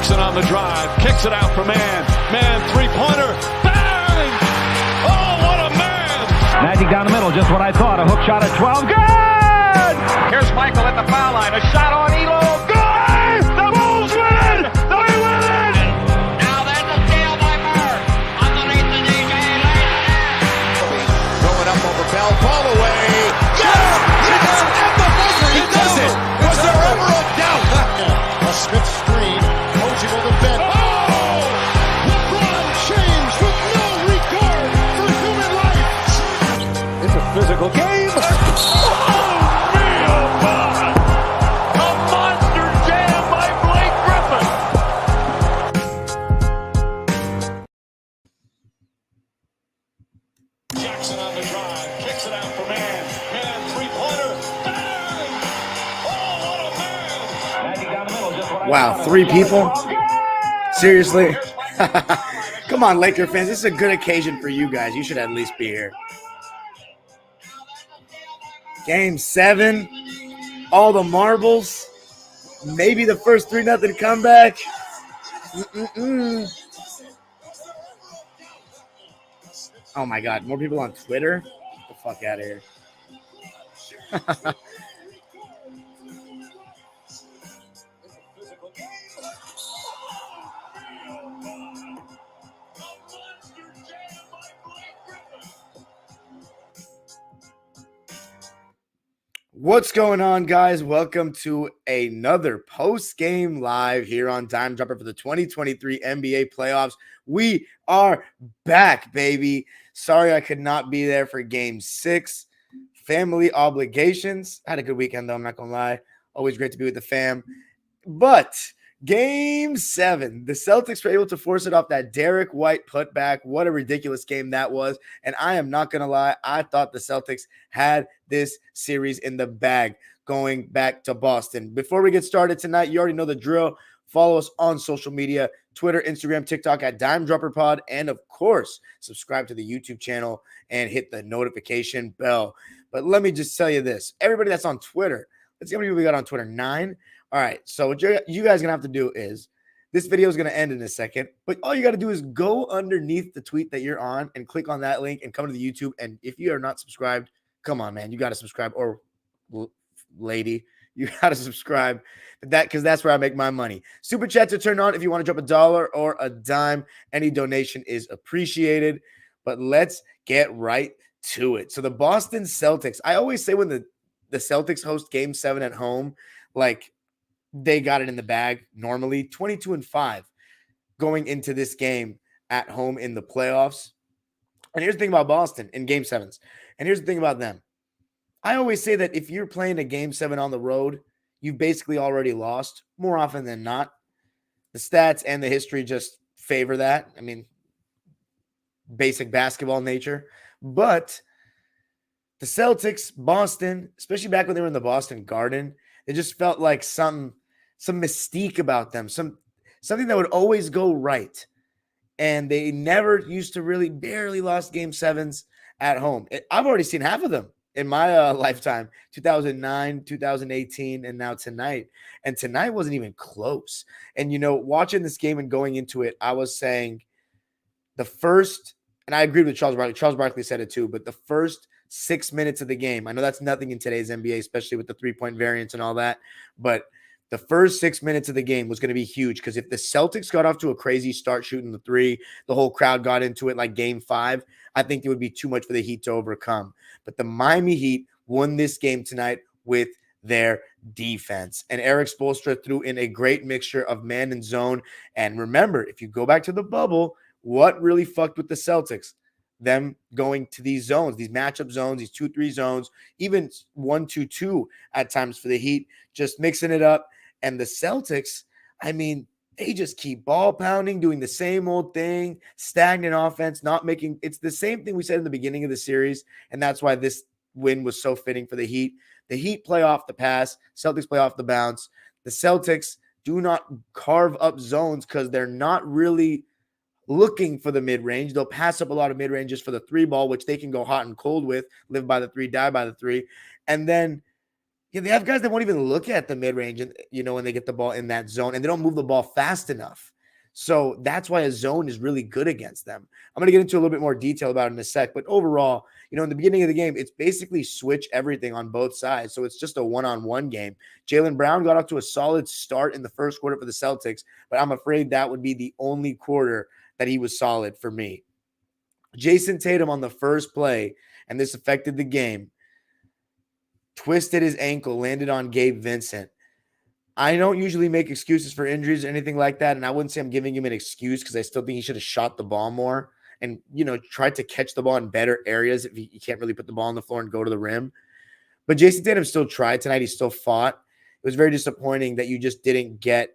Jackson on the drive, kicks it out for man. Man, three-pointer, bang! Oh, what a man! Magic down the middle, just what I thought. A hook shot at 12, good! Here's Michael at the foul line, a shot on Elo, good! The Bulls win! They win it! Now there's a steal by Bird, underneath the DJ, Going up over Bell, ball away. Yes! Yes! At the buzzer, he does it! Was there ever a doubt? A Smith screen, Posey will defend. Oh! LeBron James with no regard for human life. It's a physical game. Oh, man, oh, my. A monster jam by Blake Griffin. Jackson on the drive, kicks it out for man. Man, three-pointer, bang! Oh, what a man! Magic down the middle, just what I Wow, thought. 3 people? Seriously? Come on, Laker fans. This is a good occasion for you guys. You should at least be here. Game 7. All the marbles. Maybe the first 3-0 comeback. Oh, my God. More people on Twitter? Get the fuck out of here. What's going on, guys? Welcome to another post-game live here on Dime Dropper for the 2023 NBA playoffs. We are back, baby. Sorry I could not be there for Game 6. Family obligations. I had a good weekend, though. I'm not going to lie. Always great to be with the fam. But Game 7, the Celtics were able to force it off that Derek White putback. What a ridiculous game that was. And I am not going to lie, I thought the Celtics had this series in the bag going back to Boston. Before we get started tonight, you already know the drill. Follow us on social media, Twitter, Instagram, TikTok at Dime Dropper Pod. And of course, subscribe to the YouTube channel and hit the notification bell. But let me just tell you this. Everybody that's on Twitter, let's see how many people we got on Twitter. 9. All right, so what you guys are going to have to do is, this video is going to end in a second, but all you got to do is go underneath the tweet that you're on and click on that link and come to the YouTube. And if you are not subscribed, come on, man, you got to subscribe. Or lady, you got to subscribe because that's where I make my money. Super chats are turned on if you want to drop $1 or a dime. Any donation is appreciated, but let's get right to it. So the Boston Celtics, I always say when the Celtics host Game 7 at home, like, they got it in the bag normally. 22-5 going into this game at home in the playoffs. And here's the thing about Boston in Game 7s. And here's the thing about them. I always say that if you're playing a Game 7 on the road, you've basically already lost more often than not. The stats and the history just favor that. I mean, basic basketball nature. But the Celtics, Boston, especially back when they were in the Boston Garden, it just felt like some mystique about them, something that would always go right. And they never used to barely lost Game 7s at home. I've already seen half of them in my lifetime, 2009, 2018, and now tonight. And tonight wasn't even close. And, watching this game and going into it, I was saying the first, and I agreed with Charles Barkley. Charles Barkley said it too, but the first 6 minutes of the game, I know that's nothing in today's NBA, especially with the three-point variance and all that, but the first 6 minutes of the game was going to be huge because if the Celtics got off to a crazy start shooting the three, the whole crowd got into it like Game 5, I think it would be too much for the Heat to overcome. But the Miami Heat won this game tonight with their defense. And Eric Spoelstra threw in a great mixture of man and zone. And remember, if you go back to the bubble, what really fucked with the Celtics? Them going to these zones, these matchup zones, these 2-3 zones, even 1-2-2 at times for the Heat, just mixing it up. And the Celtics, I mean, they just keep ball pounding, doing the same old thing, stagnant offense, not making – it's the same thing we said in the beginning of the series, and that's why this win was so fitting for the Heat. The Heat play off the pass, Celtics play off the bounce. The Celtics do not carve up zones because they're not really – looking for the mid-range. They'll pass up a lot of mid-ranges for the 3 ball, which they can go hot and cold with, live by the 3, die by the 3. And then Yeah, they have guys that won't even look at the mid-range, and when they get the ball in that zone, and they don't move the ball fast enough. So that's why a zone is really good against them. I'm going to get into a little bit more detail about it in a sec, but overall, in the beginning of the game, it's basically switch everything on both sides. So it's just a one-on-one game. Jaylen Brown got off to a solid start in the first quarter for the Celtics, but I'm afraid that would be the only quarter that he was solid for me. Jayson Tatum on the first play, and this affected the game, twisted his ankle, landed on Gabe Vincent. I don't usually make excuses for injuries or anything like that, and I wouldn't say I'm giving him an excuse because I still think he should have shot the ball more and, tried to catch the ball in better areas if you can't really put the ball on the floor and go to the rim. But Jayson Tatum still tried tonight. He still fought. It was very disappointing that you just didn't get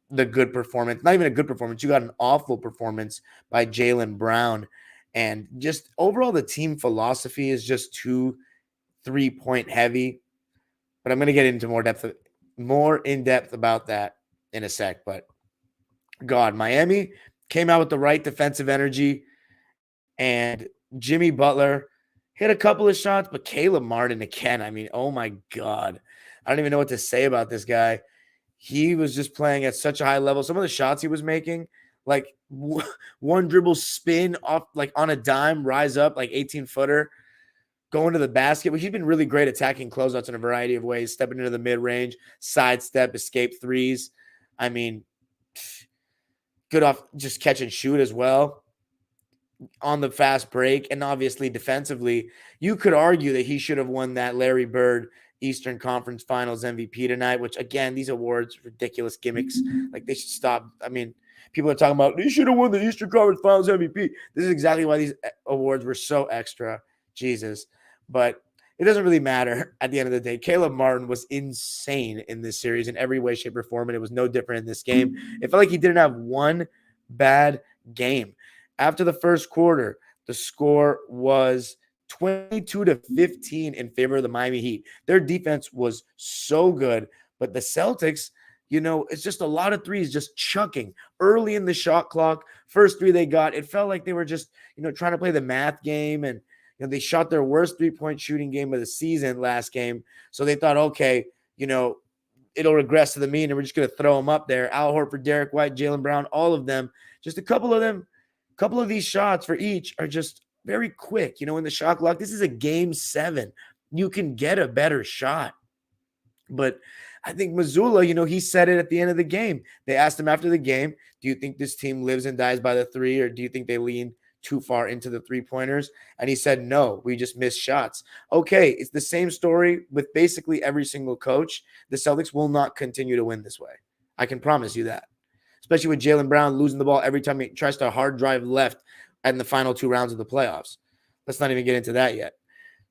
the good performance. Not even a good performance. You got an awful performance by Jaylen Brown. And just overall, the team philosophy is just too 3-point heavy. But I'm going to get into more in depth about that in a sec. But God, Miami came out with the right defensive energy, and Jimmy Butler hit a couple of shots, but Caleb Martin again. I mean, oh my God. I don't even know what to say about this guy. He was just playing at such a high level. Some of the shots he was making, like one dribble spin off, like on a dime, rise up, like 18-footer, going to the basket. But he's been really great attacking closeouts in a variety of ways, stepping into the mid-range, sidestep, escape threes. I mean, good off just catch and shoot as well on the fast break. And obviously defensively, you could argue that he should have won that Larry Bird Eastern Conference Finals MVP tonight, which again, these awards, ridiculous gimmicks. Like, they should stop. I mean, people are talking about, he should have won the Eastern Conference Finals MVP. This is exactly why these awards were so extra. Jesus. But it doesn't really matter at the end of the day. Caleb Martin was insane in this series in every way, shape, or form, and it was no different in this game. It felt like he didn't have one bad game. After the first quarter, the score was 22-15 in favor of the Miami Heat. Their defense was so good, but the Celtics, it's just a lot of threes just chucking early in the shot clock. First three they got, it felt like they were just, trying to play the math game, and they shot their worst three-point shooting game of the season last game. So they thought, okay, it'll regress to the mean, and we're just going to throw them up there. Al Horford, Derek White, Jaylen Brown, all of them, just a couple of these shots for each are just very quick. In the shot clock, this is a game 7. You can get a better shot. But I think Mazzulla, he said it at the end of the game. They asked him after the game, do you think this team lives and dies by the three, or do you think they lean too far into the three-pointers? And he said, no, we just missed shots. Okay, it's the same story with basically every single coach. The Celtics will not continue to win this way. I can promise you that. Especially with Jaylen Brown losing the ball every time he tries to hard drive left in the final 2 rounds of the playoffs. Let's not even get into that yet.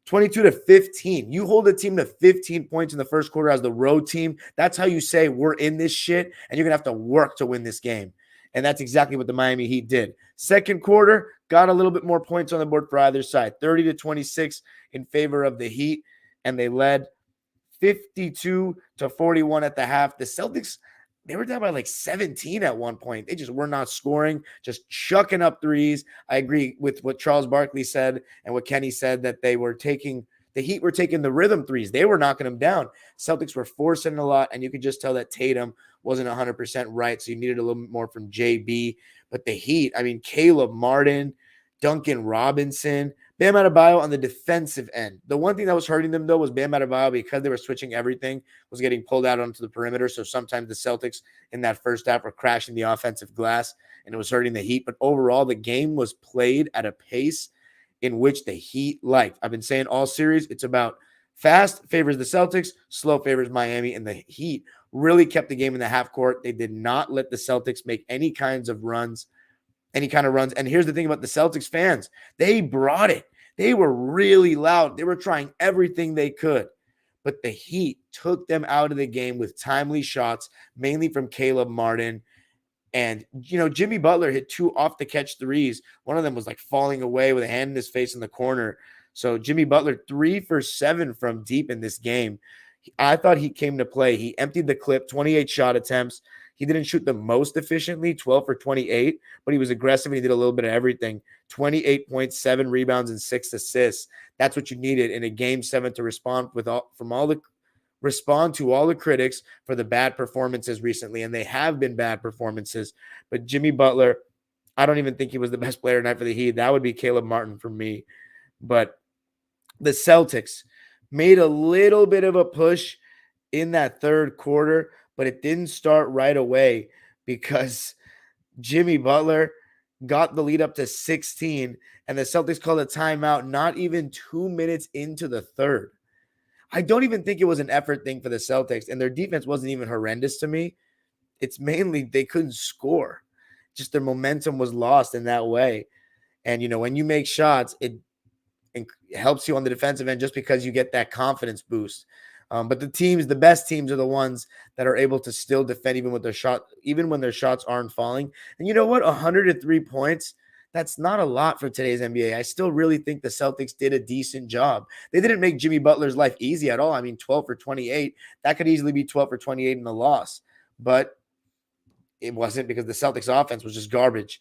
22-15. You hold a team to 15 points in the first quarter as the road team. That's how you say we're in this shit, and you're going to have to work to win this game. And that's exactly what the Miami Heat did. Second quarter, got a little bit more points on the board for either side. 30-26 in favor of the Heat, and they led 52-41 at the half. The Celtics, they were down by like 17 at one point. They just were not scoring, just chucking up threes. I agree with what Charles Barkley said and what Kenny said, that the Heat were taking the rhythm threes. They were knocking them down. Celtics were forcing a lot, and you could just tell that Tatum wasn't 100% right, so you needed a little bit more from JB. But the Heat, I mean, Caleb Martin, Duncan Robinson, Bam Adebayo on the defensive end. The one thing that was hurting them, though, was Bam Adebayo, because they were switching everything, was getting pulled out onto the perimeter. So sometimes the Celtics in that first half were crashing the offensive glass, and it was hurting the Heat. But overall, the game was played at a pace in which the Heat liked. I've been saying all series, it's about fast favors the Celtics, slow favors Miami, and the Heat really kept the game in the half court. They did not let the Celtics make any kind of runs. And here's the thing about the Celtics fans. They brought it. They were really loud. They were trying everything they could. But the Heat took them out of the game with timely shots, mainly from Caleb Martin. And, Jimmy Butler hit 2 off-the-catch threes. One of them was like falling away with a hand in his face in the corner. So Jimmy Butler, 3 for 7 from deep in this game. I thought he came to play. He emptied the clip, 28 shot attempts. He didn't shoot the most efficiently, 12 for 28, but he was aggressive and he did a little bit of everything. 28.7 rebounds and 6 assists. That's what you needed in a game 7 to respond to all the critics for the bad performances recently, and they have been bad performances. But Jimmy Butler, I don't even think he was the best player tonight for the Heat. That would be Caleb Martin for me. But the Celtics made a little bit of a push in that third quarter, but it didn't start right away because Jimmy Butler got the lead up to 16, and the Celtics called a timeout not even 2 minutes into the third. I don't even think it was an effort thing for the Celtics, and their defense wasn't even horrendous to me. It's mainly they couldn't score. Just their momentum was lost in that way. And, when you make shots, it helps you on the defensive end just because you get that confidence boost. But the best teams are the ones that are able to still defend even when their shots aren't falling. And you know what? 103 points, that's not a lot for today's NBA. I still really think the Celtics did a decent job. They didn't make Jimmy Butler's life easy at all. I mean, 12 for 28, that could easily be 12 for 28 in a loss. But it wasn't because the Celtics offense was just garbage.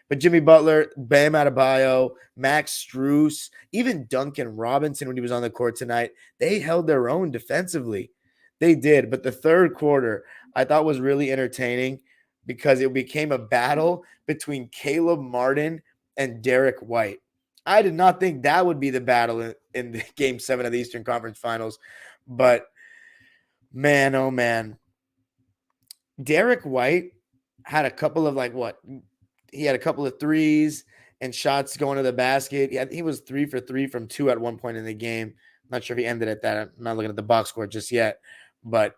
But Jimmy Butler, Bam Adebayo, Max Strus, even Duncan Robinson when he was on the court tonight, they held their own defensively. They did. But the third quarter I thought was really entertaining because it became a battle between Caleb Martin and Derek White. I did not think that would be the battle in the Game 7 of the Eastern Conference Finals. But man, oh man. Derek White had a couple of he had a couple of threes and shots going to the basket. He was 3 for 3 from 2 at one point in the game. I'm not sure if he ended at that. I'm not looking at the box score just yet. But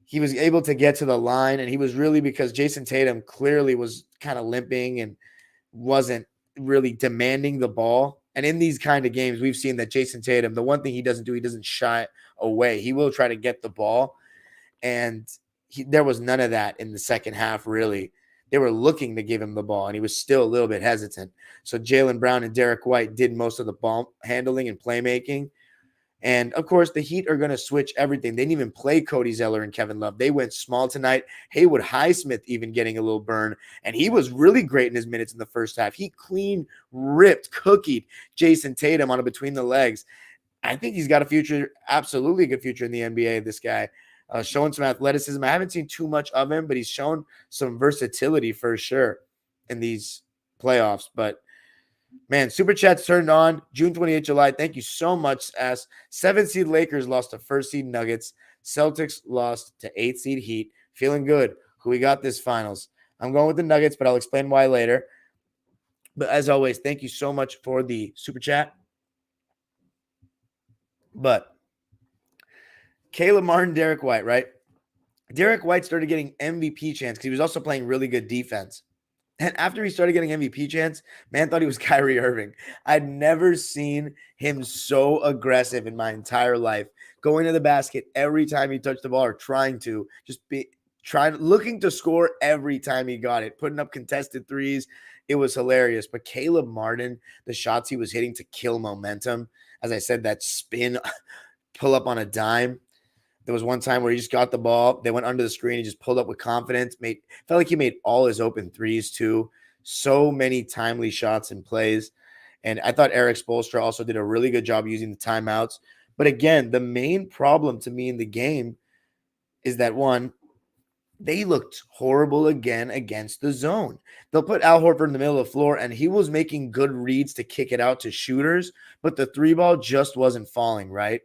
he was able to get to the line, and he was really because Jayson Tatum clearly was kind of limping and wasn't really demanding the ball. And in these kind of games, we've seen that Jayson Tatum, the one thing he doesn't do, he doesn't shy away. He will try to get the ball. And there was none of that in the second half, really. They were looking to give him the ball, and he was still a little bit hesitant. So Jaylen Brown and Derek White did most of the ball handling and playmaking. And, of course, the Heat are going to switch everything. They didn't even play Cody Zeller and Kevin Love. They went small tonight. Haywood Highsmith even getting a little burn. And he was really great in his minutes in the first half. He cookied Jayson Tatum on a between the legs. I think he's got a future, absolutely a good future in the NBA, this guy. Showing some athleticism. I haven't seen too much of him, but he's shown some versatility for sure in these playoffs. But, man, Super Chat's turned on. June 28th, July. Thank you so much, as 7-seed Lakers lost to 1st-seed Nuggets. Celtics lost to 8th-seed Heat. Feeling good. Who we got this finals? I'm going with the Nuggets, but I'll explain why later. But as always, thank you so much for the Super Chat. But Caleb Martin, Derek White, right? Derek White started getting MVP chance because he was also playing really good defense. And after he started getting MVP chance, man thought he was Kyrie Irving. I'd never seen him so aggressive in my entire life. Going to the basket every time he touched the ball, or looking to score every time he got it, putting up contested threes. It was hilarious. But Caleb Martin, the shots he was hitting to kill momentum, as I said, that spin pull up on a dime. There was one time where he just got the ball. They went under the screen. He just pulled up with confidence. Felt like he made all his open threes too. So many timely shots and plays. And I thought Eric Spoelstra also did a really good job using the timeouts. But again, the main problem to me in the game is that, one, they looked horrible again against the zone. They'll put Al Horford in the middle of the floor, and he was making good reads to kick it out to shooters, but the three ball just wasn't falling, right?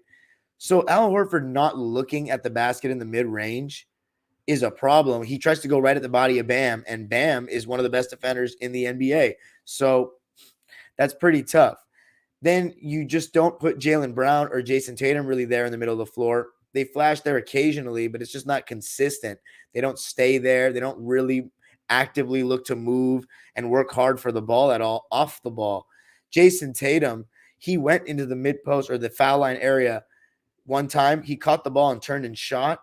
So Al Horford not looking at the basket in the mid-range is a problem. He tries to go right at the body of Bam, and Bam is one of the best defenders in the NBA. So that's pretty tough. Then you just don't put Jaylen Brown or Jayson Tatum really there in the middle of the floor. They flash there occasionally, but it's just not consistent. They don't stay there. They don't really actively look to move and work hard for the ball at all off the ball. Jayson Tatum, he went into the mid-post or the foul line area one time. He caught the ball and turned and shot,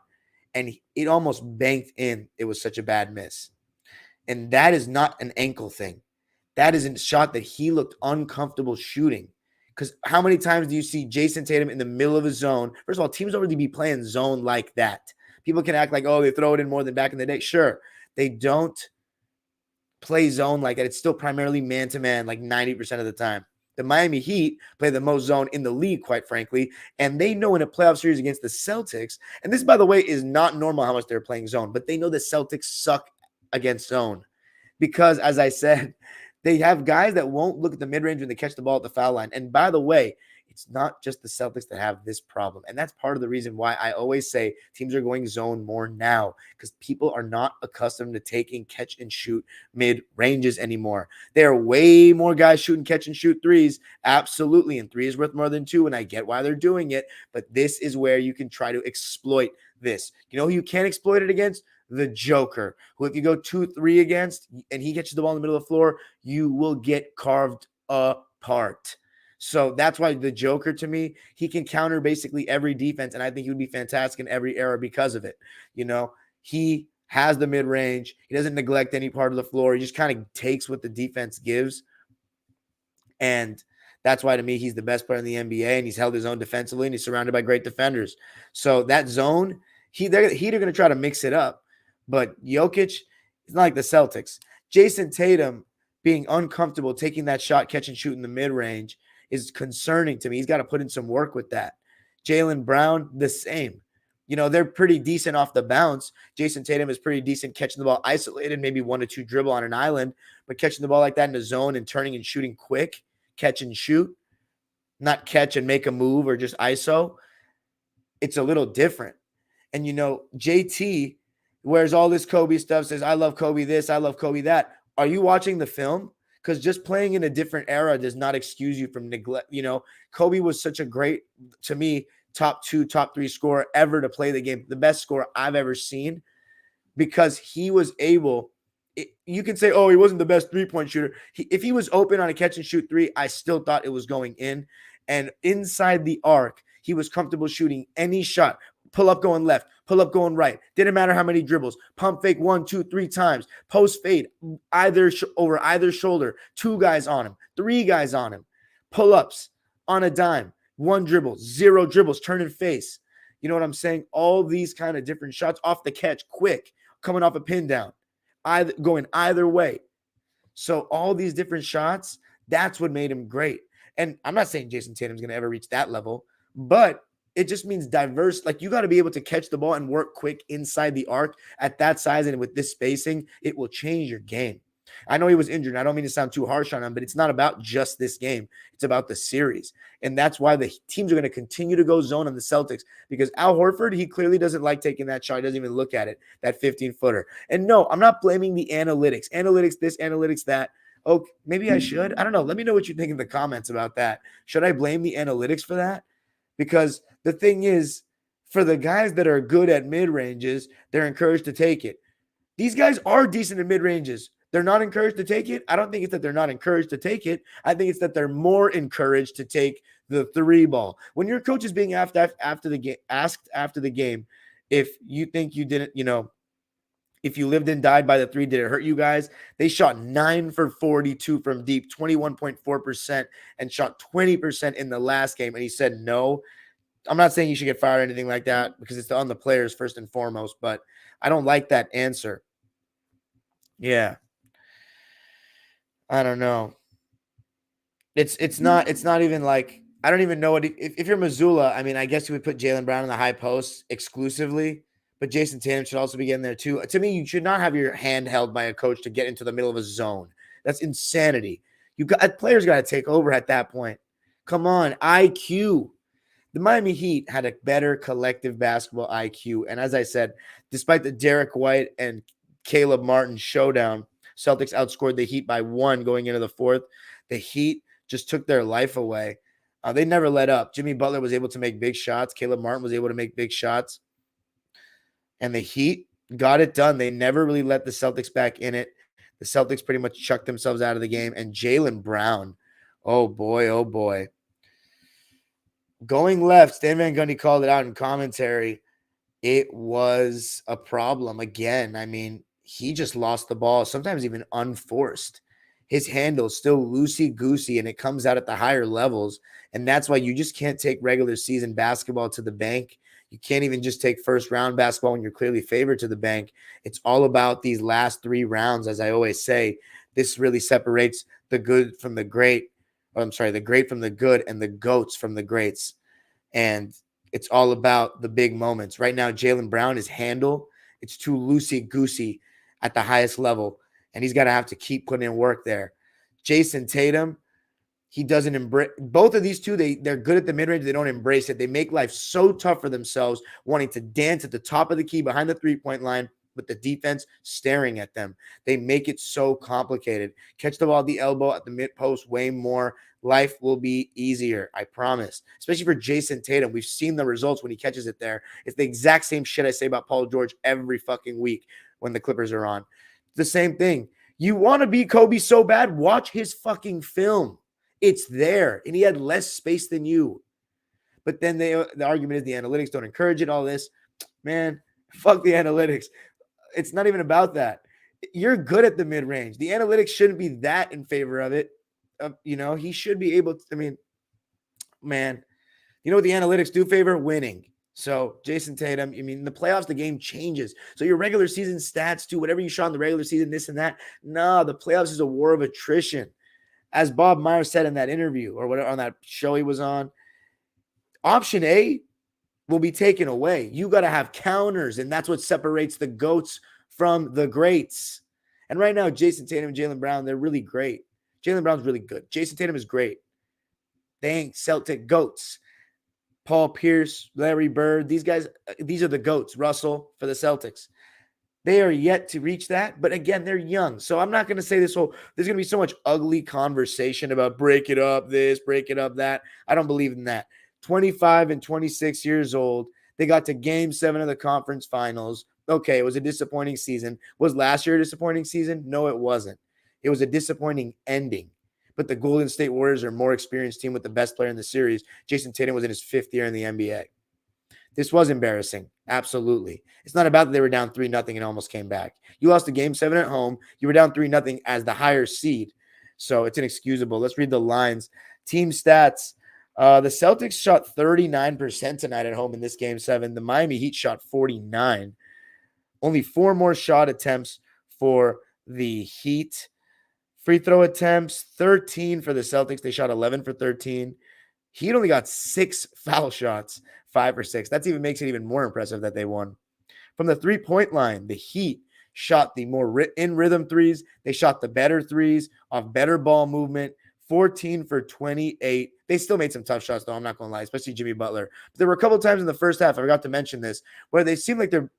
and it almost banked in. It was such a bad miss. And that is not an ankle thing. That is a shot that he looked uncomfortable shooting. Because how many times do you see Jayson Tatum in the middle of a zone? First of all, teams don't really be playing zone like that. People can act like, oh, they throw it in more than back in the day. Sure, they don't play zone like that. It's still primarily man-to-man like 90% of the time. The Miami Heat play the most zone in the league, quite frankly, and they know in a playoff series against the Celtics, and this, by the way, is not normal how much they're playing zone, but they know the Celtics suck against zone because, as I said, they have guys that won't look at the mid-range when they catch the ball at the foul line. And by the way, it's not just the Celtics that have this problem. And that's part of the reason why I always say teams are going zone more now, because people are not accustomed to taking catch and shoot mid ranges anymore. There are way more guys shooting catch and shoot threes. Absolutely. And 3 is worth more than 2. And I get why they're doing it. But this is where you can try to exploit this. You know who you can't exploit it against? The Joker, who if you go 2-3 against and he catches the ball in the middle of the floor, you will get carved apart. So that's why the Joker, to me, he can counter basically every defense, and I think he would be fantastic in every era because of it. You know, he has the mid-range. He doesn't neglect any part of the floor. He just kind of takes what the defense gives, and that's why, to me, he's the best player in the NBA, and he's held his own defensively, and he's surrounded by great defenders. So that zone, they're going to try to mix it up, but Jokic is not like the Celtics. Jayson Tatum being uncomfortable taking that shot, catch and shoot in the mid-range is concerning to me. He's got to put in some work with that. Jaylen Brown, the same. You know, they're pretty decent off the bounce. Jayson Tatum is pretty decent catching the ball isolated, maybe 1 to 2 dribble on an island, but catching the ball like that in the zone and turning and shooting quick, catch and shoot, not catch and make a move or just ISO, it's a little different. And, you know, JT wears all this Kobe stuff, says, I love Kobe this, I love Kobe that. Are you watching the film? Because just playing in a different era does not excuse you from neglect. You know, Kobe was such a great, to me, top 2, top 3 scorer ever to play the game, the best scorer I've ever seen, because he was able, you can say, oh, he wasn't the best three-point shooter. If he was open on a catch and shoot 3, I still thought it was going in. And inside the arc, he was comfortable shooting any shot. Pull up going left, pull up going right. Didn't matter how many dribbles. Pump fake 1, 2, 3 times. Post fade over either shoulder. 2 guys on him, 3 guys on him. Pull ups on a dime. 1 dribble, 0 dribbles. Turn and face. You know what I'm saying? All these kind of different shots off the catch, quick, coming off a pin down, going either way. So all these different shots, that's what made him great. And I'm not saying Jayson Tatum's going to ever reach that level, but it just means diverse. Like, you got to be able to catch the ball and work quick inside the arc at that size. And with this spacing, it will change your game. I know he was injured. And I don't mean to sound too harsh on him, but it's not about just this game. It's about the series. And that's why the teams are going to continue to go zone on the Celtics, because Al Horford, he clearly doesn't like taking that shot. He doesn't even look at it, that 15-footer. And no, I'm not blaming the analytics. Analytics this, analytics that. Oh, maybe I should. I don't know. Let me know what you think in the comments about that. Should I blame the analytics for that? Because the thing is, for the guys that are good at mid-ranges, they're encouraged to take it. These guys are decent in mid-ranges. They're not encouraged to take it. I don't think it's that they're not encouraged to take it. I think it's that they're more encouraged to take the 3 ball. When your coach is being asked after the game, if you think you didn't, you know, if you lived and died by the 3, did it hurt you guys? They shot 9 for 42 from deep, 21.4%, and shot 20% in the last game. And he said no. I'm not saying you should get fired or anything like that, because it's on the players first and foremost, but I don't like that answer. Yeah. I don't know. It's not even like, I don't even know what, if you're Missoula, I mean, I guess you would put Jaylen Brown in the high post exclusively, but Jayson Tatum should also be getting there too. To me, you should not have your hand held by a coach to get into the middle of a zone. That's insanity. Players got to take over at that point. Come on, IQ. The Miami Heat had a better collective basketball IQ. And as I said, despite the Derek White and Caleb Martin showdown, Celtics outscored the Heat by 1 going into the 4th. The Heat just took their life away. They never let up. Jimmy Butler was able to make big shots. Caleb Martin was able to make big shots. And the Heat got it done. They never really let the Celtics back in it. The Celtics pretty much chucked themselves out of the game. And Jaylen Brown, oh boy. Going left, Stan Van Gundy called it out in commentary. It was a problem again. I mean, he just lost the ball, sometimes even unforced. His handle's still loosey-goosey, and it comes out at the higher levels. And that's why you just can't take regular season basketball to the bank. You can't even just take first round basketball when you're clearly favored to the bank. It's all about these last 3 rounds. As I always say, this really separates the good from the great. The great from the good and the GOATs from the greats. And it's all about the big moments. Right now, Jaylen Brown, his handle, it's too loosey-goosey at the highest level. And he's got to have to keep putting in work there. Jayson Tatum, he doesn't embrace both of these two. They're good at the mid-range. They don't embrace it. They make life so tough for themselves, wanting to dance at the top of the key behind the three-point line with the defense staring at them. They make it so complicated. Catch the ball at the elbow, at the mid-post way more. Life will be easier, I promise. Especially for Jayson Tatum. We've seen the results when he catches it there. It's the exact same shit I say about Paul George every fucking week when the Clippers are on. It's the same thing. You want to be Kobe so bad? Watch his fucking film. It's there, and he had less space than you. But then the argument is the analytics don't encourage it, all this. Man, fuck the analytics. It's not even about that. You're good at the mid-range. The analytics shouldn't be that in favor of it. He should be able to, man, you know what the analytics do favor? Winning. So Jayson Tatum, in the playoffs, the game changes. So your regular season stats too, whatever you shot in the regular season, this and that. No, the playoffs is a war of attrition. As Bob Myers said in that interview or whatever on that show he was on, option A will be taken away. You got to have counters, and that's what separates the GOATs from the greats. And right now, Jayson Tatum and Jaylen Brown, they're really great. Jaylen Brown's really good. Jayson Tatum is great. They ain't Celtic GOATs. Paul Pierce, Larry Bird, these guys, these are the GOATs. Russell for the Celtics. They are yet to reach that, but again, they're young. So I'm not going to say there's going to be so much ugly conversation about break it up this, break it up that. I don't believe in that. 25 and 26 years old. They got to game 7 of the conference finals. Okay, it was a disappointing season. Was last year a disappointing season? No, it wasn't. It was a disappointing ending. But the Golden State Warriors are a more experienced team with the best player in the series. Jayson Tatum was in his 5th year in the NBA. This was embarrassing. Absolutely. It's not about that they were down 3-0 and almost came back. You lost a game 7 at home. You were down 3-0 as the higher seed. So it's inexcusable. Let's read the lines. Team stats. The Celtics shot 39% tonight at home in this game 7. The Miami Heat shot 49. Only 4 more shot attempts for the Heat. Free throw attempts, 13 for the Celtics. They shot 11 for 13. Heat only got 6 foul shots, 5 for 6. That even makes it even more impressive that they won. From the three-point line, the Heat shot the more in-rhythm threes. They shot the better threes off better ball movement, 14 for 28. They still made some tough shots, though, I'm not going to lie, especially Jimmy Butler. But there were a couple of times in the first half, I forgot to mention this, where they seemed like they're,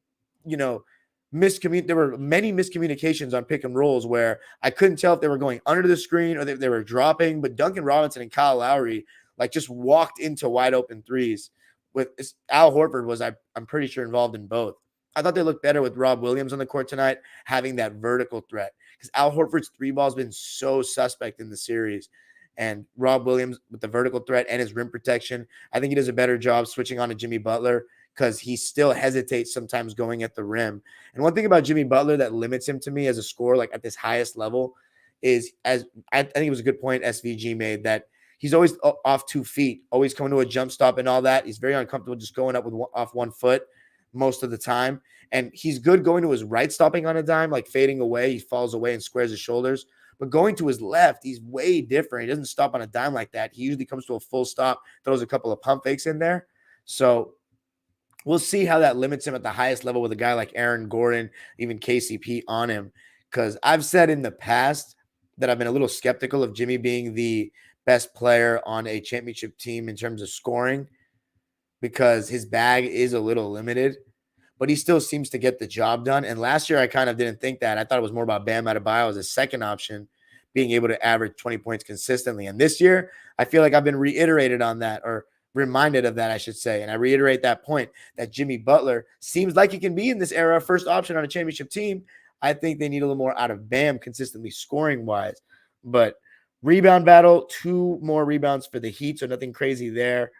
there were many miscommunications on pick and rolls where I couldn't tell if they were going under the screen or they were dropping. But Duncan Robinson and Kyle Lowry just walked into wide open threes. With Al Horford was I'm pretty sure involved in both. I thought they looked better with Rob Williams on the court tonight, having that vertical threat because Al Horford's 3 ball has been so suspect in the series. And Rob Williams with the vertical threat and his rim protection, I think he does a better job switching on to Jimmy Butler, because he still hesitates sometimes going at the rim. And one thing about Jimmy Butler that limits him to me as a scorer, at this highest level, is, as I think it was a good point SVG made, that he's always off 2 feet, always coming to a jump stop and all that. He's very uncomfortable just going up off 1 foot most of the time. And he's good going to his right, stopping on a dime, fading away. He falls away and squares his shoulders. But going to his left, he's way different. He doesn't stop on a dime like that. He usually comes to a full stop, throws a couple of pump fakes in there. So we'll see how that limits him at the highest level with a guy like Aaron Gordon, even KCP on him. Because I've said in the past that I've been a little skeptical of Jimmy being the best player on a championship team in terms of scoring, because his bag is a little limited, but he still seems to get the job done. And last year I kind of didn't think that. I thought it was more about Bam Adebayo as a second option, being able to average 20 points consistently. And this year I feel like I've been reiterated on that, or reminded of that, I should say. And I reiterate that point, that Jimmy Butler seems like he can be in this era first option on a championship team. I think they need a little more out of Bam consistently scoring wise. But rebound battle, 2 more rebounds for the Heat, so nothing crazy there.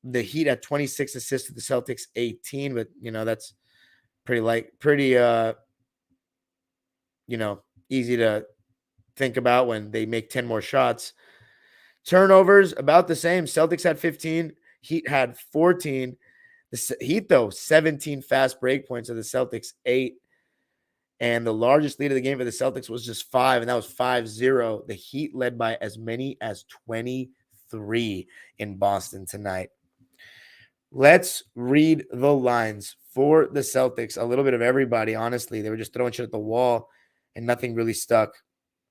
The Heat at 26 assists to the Celtics 18, but that's pretty easy to think about when they make 10 more shots. Turnovers about the same. Celtics had 15, Heat had 14. The Heat, though, 17 fast break points of the Celtics, 8. And the largest lead of the game for the Celtics was just 5, and that was 5-0. The Heat led by as many as 23 in Boston tonight. Let's read the lines for the Celtics. A little bit of everybody, honestly. They were just throwing shit at the wall, and nothing really stuck.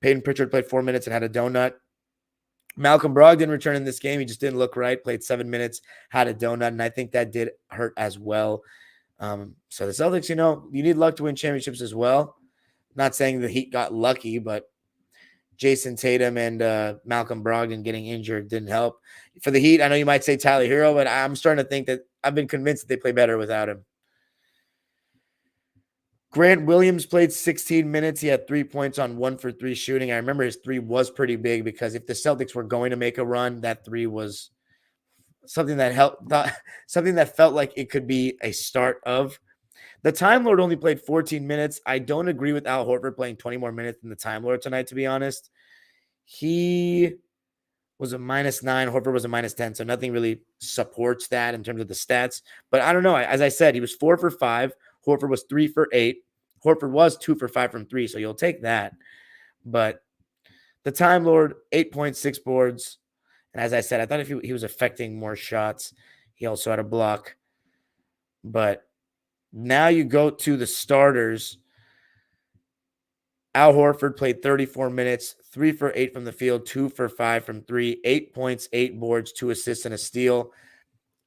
Peyton Pritchard played 4 minutes and had a donut. Malcolm Brogdon returned in this game. He just didn't look right. Played 7 minutes, had a donut, and I think that did hurt as well. So the Celtics, you need luck to win championships as well. Not saying the Heat got lucky, but Jayson Tatum and Malcolm Brogdon getting injured didn't help. For the Heat, I know you might say Tyler Hero, but I'm starting to think that I've been convinced that they play better without him. Grant Williams played 16 minutes. He had 3 points on 1 for 3 shooting. I remember his 3 was pretty big because if the Celtics were going to make a run, that 3 was something that something that felt like it could be a start of. The Time Lord only played 14 minutes. I don't agree with Al Horford playing 20 more minutes than the Time Lord tonight, to be honest. He was a -9. Horford was a -10, so nothing really supports that in terms of the stats. But I don't know. As I said, he was 4 for 5. Horford was 3 for 8. Horford was 2 for 5 from 3, so you'll take that. But the Time Lord, 8.6 boards. And as I said, I thought if he was affecting more shots, he also had a block. But now you go to the starters. Al Horford played 34 minutes, 3 for 8 from the field, 2 for 5 from 3, 8 points, 8 boards, 2 assists, and a steal.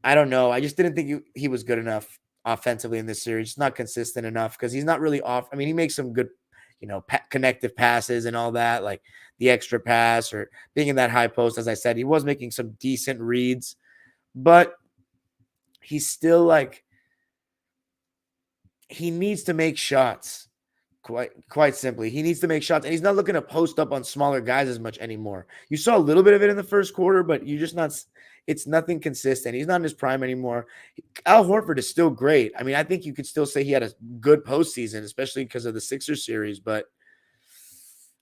I don't know. I just didn't think he was good enough offensively in this series. It's not consistent enough because he's not really off. I mean, he makes some good, connective passes and all that, like the extra pass or being in that high post. As I said, he was making some decent reads, but he's still he needs to make shots. Quite simply, he needs to make shots, and he's not looking to post up on smaller guys as much anymore. You saw a little bit of it in the first quarter, but you're just not. It's nothing consistent. He's not in his prime anymore. Al Horford is still great. I mean, I think you could still say he had a good postseason, especially because of the Sixers series. But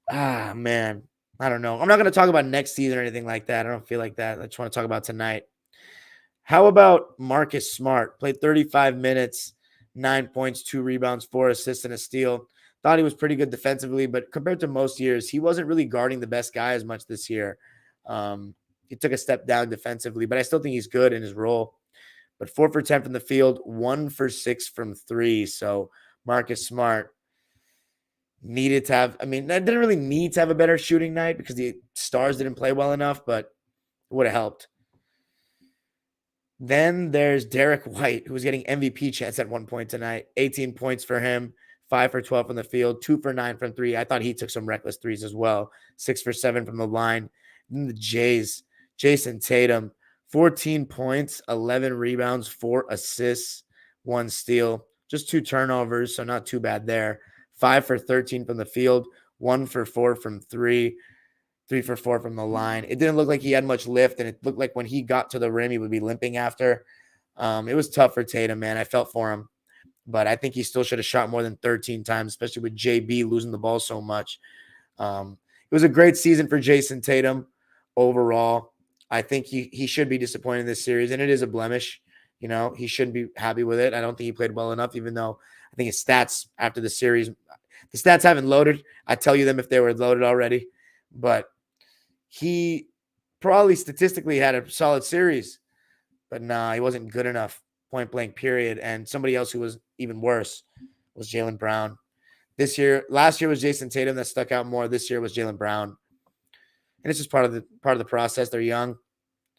man, I don't know. I'm not going to talk about next season or anything like that. I don't feel like that. I just want to talk about tonight. How about Marcus Smart? Played 35 minutes, 9 points, 2 rebounds, 4 assists, and a steal. Thought he was pretty good defensively, but compared to most years, he wasn't really guarding the best guy as much this year. He took a step down defensively, but I still think he's good in his role. But 4 for 10 from the field, 1 for 6 from 3. So Marcus Smart needed to have, I didn't really need to have a better shooting night because the Stars didn't play well enough, but it would have helped. Then there's Derek White, who was getting MVP chance at one point tonight. 18 points for him. 5 for 12 from the field, 2 for 9 from 3. I thought he took some reckless threes as well. 6 for 7 from the line. Then the Jays, Jayson Tatum, 14 points, 11 rebounds, 4 assists, 1 steal. Just 2 turnovers, so not too bad there. 5 for 13 from the field, 1 for 4 from 3, 3 for 4 from the line. It didn't look like he had much lift, and it looked like when he got to the rim, he would be limping after. It was tough for Tatum, man. I felt for him. But I think he still should have shot more than 13 times, especially with JB losing the ball so much. It was a great season for Jayson Tatum overall. I think he should be disappointed in this series, and it is a blemish. He shouldn't be happy with it. I don't think he played well enough, even though I think his stats after the series, the stats haven't loaded. I'd tell you them if they were loaded already. But he probably statistically had a solid series. But nah, he wasn't good enough. Point blank period. And somebody else who was even worse was Jaylen Brown. Last year was Jayson Tatum that stuck out more. This year was Jaylen Brown. And it's just part of the process. They're young. It